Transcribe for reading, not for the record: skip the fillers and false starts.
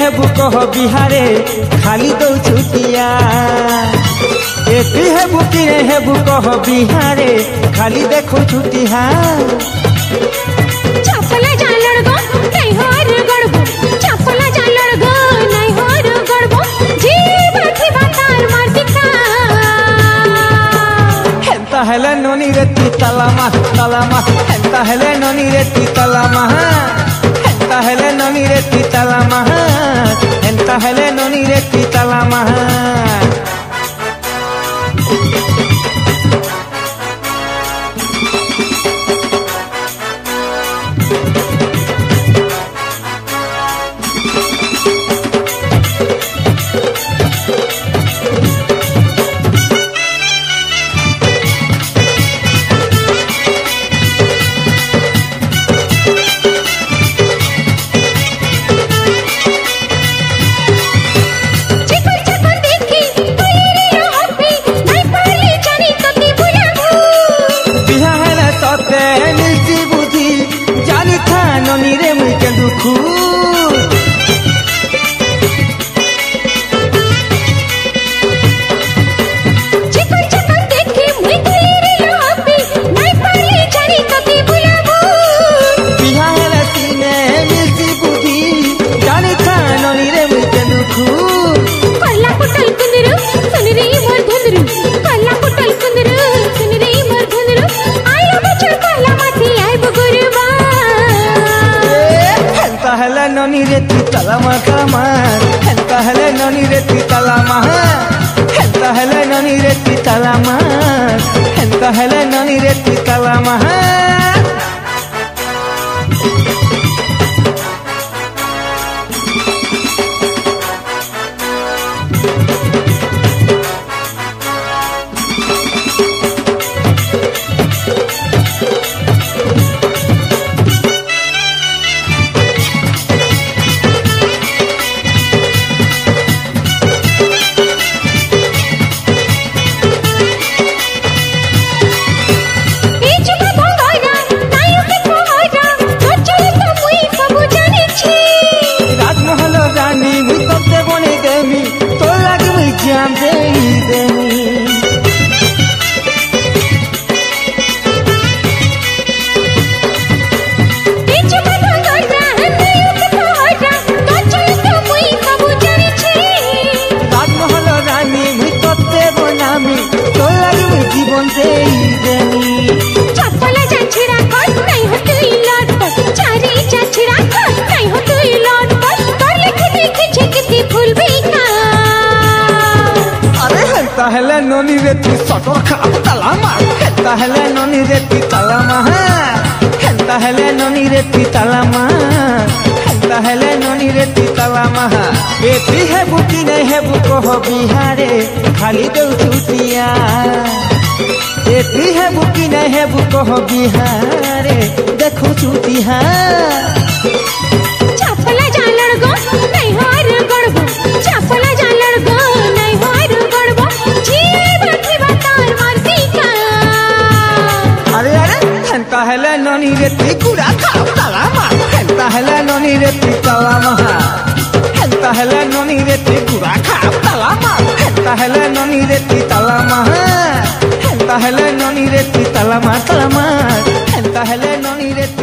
हेबु कह बिहारे खाली दौ छुटिया एति हेबु कि नहीं हेबु कह बिहारे खाली देखो छुटिया चपला जालड़ गो नहीं होर गड़बो चपला जालड़ गो नहीं होर गड़बो जीव थी बातार मार दिखा हेंता हेले नोनी रेती तलामा तलामा हेंता हेले नोनी रेती तलामा हेंता हेले नोनी रेती तलामा हेंता हेले नोनी रेती तलामा नोनी रेती तलामा तलामा हेंता हेले नोनी रेती तलामा हेंता हेले नोनी रेती तलामा हेंता हेले नोनी रेती तलामा हेले नोनी रेती सटर खाप तलामा हेंता हेले नोनी रेती तलामा हेंता हेले नोनी रेती तलामा हेंता हेले नोनी रेती तलामा एति हेबु कि नहीं हेबु कह बिहारे खाली दौ छुटिया एति हेबु कि नहीं हेबु कह बिहारे देखो छुटिया चपला जालड़ गो नहीं होर गड़बो चपला जालड़ गो नहीं होर गड़बो जीव थी बातार मार दिखा अरे अरे हेंता हेले नोनी रेती कुड़ा खाप तलामा हेंता हेले नोनी रेती तलामा हेंता हेले नोनी रेती कुड़ा खाप तलामा हेंता हेले नोनी रेती तलामा हेंता हेले नोनी रेती तलामा तलामा हेंता हेले नोनी रेती